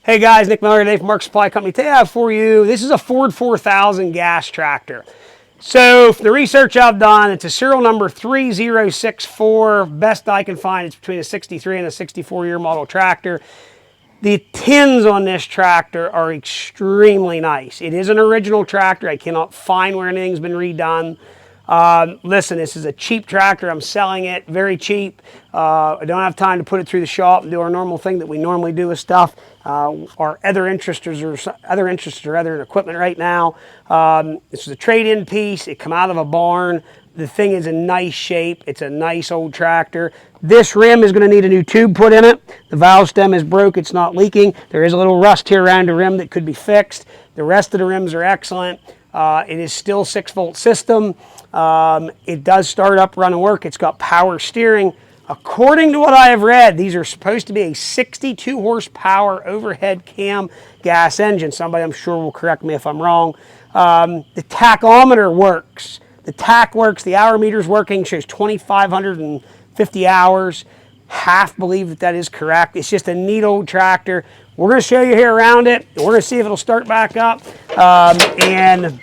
Hey guys, Nick Miller today from Mark Supply Company. Today I have for you, this is a Ford 4000 gas tractor. So for the research I've done, it's a serial number 3064. Best I can find, it's between a 63 and a 64 year model tractor. The tins on this tractor are extremely nice. It is an original tractor. I cannot find where anything's been redone. Listen, this is a cheap tractor. I'm selling it very cheap. I don't have time to put it through the shop and do our normal thing that we normally do with stuff. Our other interests are other in equipment right now. This is a trade-in piece. It come out of a barn. The thing is in nice shape. It's a nice old tractor. This rim is going to need a new tube put in it. The valve stem is broke. It's not leaking. There is a little rust here around the rim that could be fixed. The rest of the rims are excellent. It is still 6-volt system. It does start up, run, and work. It's got power steering. According to what I have read, these are supposed to be a 62 horsepower overhead cam gas engine. Somebody I'm sure will correct me if I'm wrong. The tachometer works. The tach works. The hour meter's working. Shows 2,550 hours. Half believe that is correct. It's just a neat old tractor. We're going to show you here around it. We're going to see if it'll start back up. And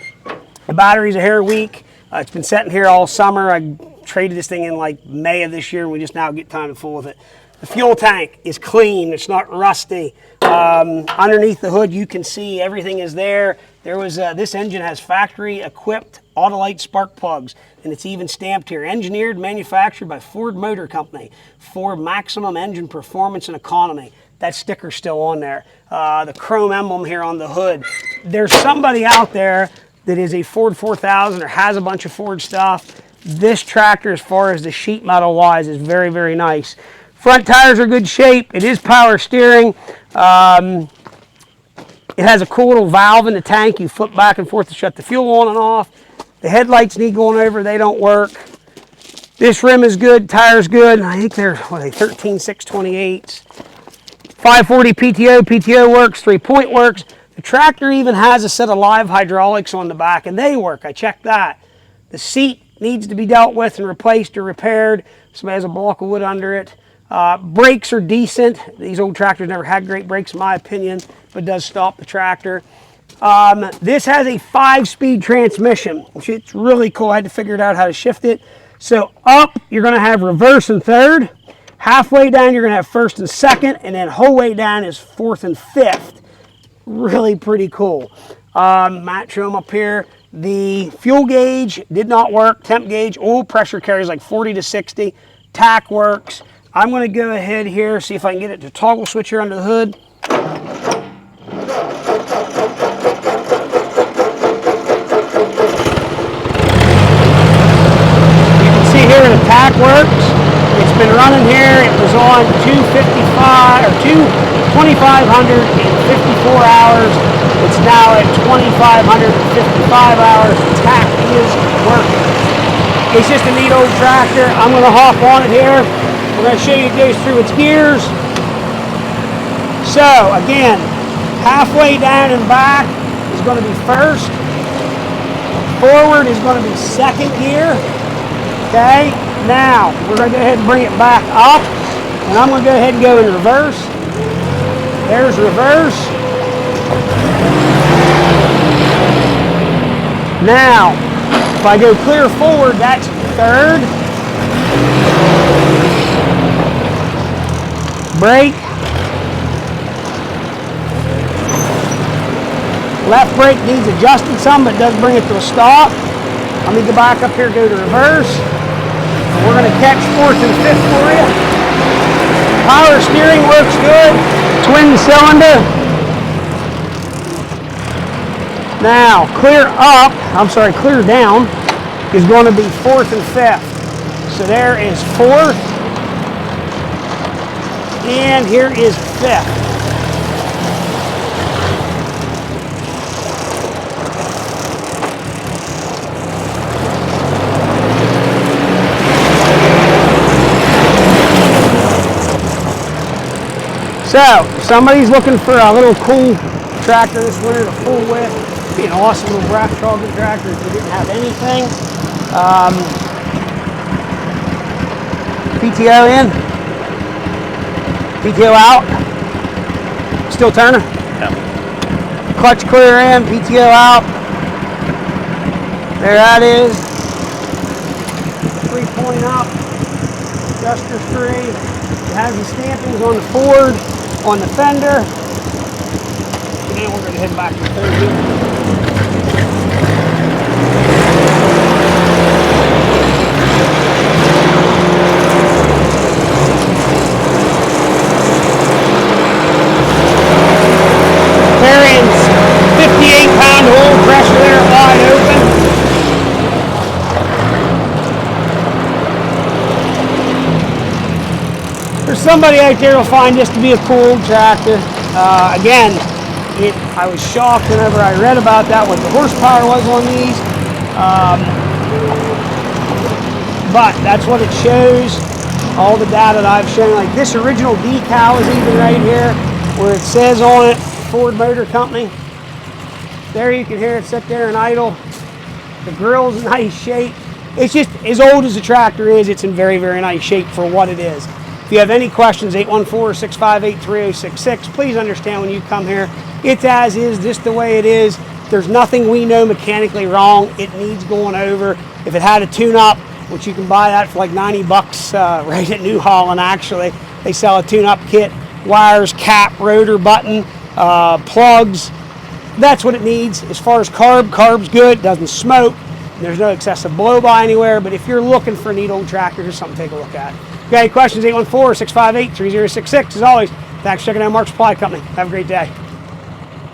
the battery's a hair weak. It's been sitting here all summer. I traded this thing in like May of this year, and we just now get time to fool with it. The fuel tank is clean. It's not rusty. Underneath the hood, you can see everything is there. This engine has factory-equipped Autolite spark plugs, and it's even stamped here. Engineered, manufactured by Ford Motor Company for maximum engine performance and economy. That sticker's still on there. The chrome emblem here on the hood. There's somebody out there that is a Ford 4000 or has a bunch of Ford stuff. This tractor, as far as the sheet metal wise, is very, very nice. Front tires are good shape. It is power steering. It has a cool little valve in the tank. You flip back and forth to shut the fuel on and off. The headlights need going over. They don't work. This rim is good. Tire's good. I think they're 13.628s. 540 PTO. PTO works. 3-point works. The tractor even has a set of live hydraulics on the back, and they work. I checked that. The seat needs to be dealt with and replaced or repaired. Somebody has a block of wood under it. Brakes are decent. These old tractors never had great brakes, in my opinion, but it does stop the tractor. This has a 5-speed transmission, which is really cool. I had to figure out how to shift it. So up, you're going to have reverse and third. Halfway down, you're going to have first and second, and then whole way down is fourth and fifth. Really pretty cool. Matt, show them up here. The fuel gauge did not work. Temp gauge, oil pressure carries like 40 to 60. Tach works. I'm going to go ahead here, see if I can get it to toggle switch here under the hood. You can see here the tach works. It's been running here. It was on 2,554 hours. It's now at 2,555 hours. The tach is working. It's just a neat old tractor. I'm going to hop on it here. We're going to show you it goes through its gears. So again, halfway down and back is going to be first. Forward is going to be second gear. Okay, now we're going to go ahead and bring it back up, and I'm going to go ahead and go in reverse. There's reverse. Now, if I go clear forward, that's third. Brake. Left brake needs adjusting some, but does bring it to a stop. Let me go back up here, go to reverse. And we're going to catch fourth and fifth for you. Power steering works good. Twin cylinder. Now, clear down is going to be fourth and fifth. So there is fourth. And here is fifth. So, if somebody's looking for a little cool tractor this winter to pull with, it'd be an awesome little brass trogging tractor if you didn't have anything. PTO in, PTO out. Still turning? Yeah. Clutch clear in, PTO out. There that is. 3-point up. Adjuster free. It has the stampings on the Ford, on the fender. And we're going to head back to the third here. Carrying 58-pound oil pressure there, wide open. There's somebody out there who'll find this to be a cool tractor. Again, I was shocked whenever I read about that, what the horsepower was on these. But that's what it shows. All the data that I've shown, like this original decal is even right here, where it says on it, Ford Motor Company. There you can hear it sit there and idle. The grill's in nice shape. It's just, as old as the tractor is, it's in very, very nice shape for what it is. If you have any questions, 814-658-3066. Please understand when you come here, it's as is, this the way it is. There's nothing we know mechanically wrong. It needs going over. If it had a tune-up, which you can buy that for like 90 bucks right at New Holland, actually. They sell a tune-up kit, wires, cap, rotor, button, plugs. That's what it needs. As far as carb's good, doesn't smoke. There's no excessive blow-by anywhere, but if you're looking for a neat old tractor, here's something to take a look at. If you got any questions, 814-658-3066. As always, thanks for checking out Mark Supply Company. Have a great day.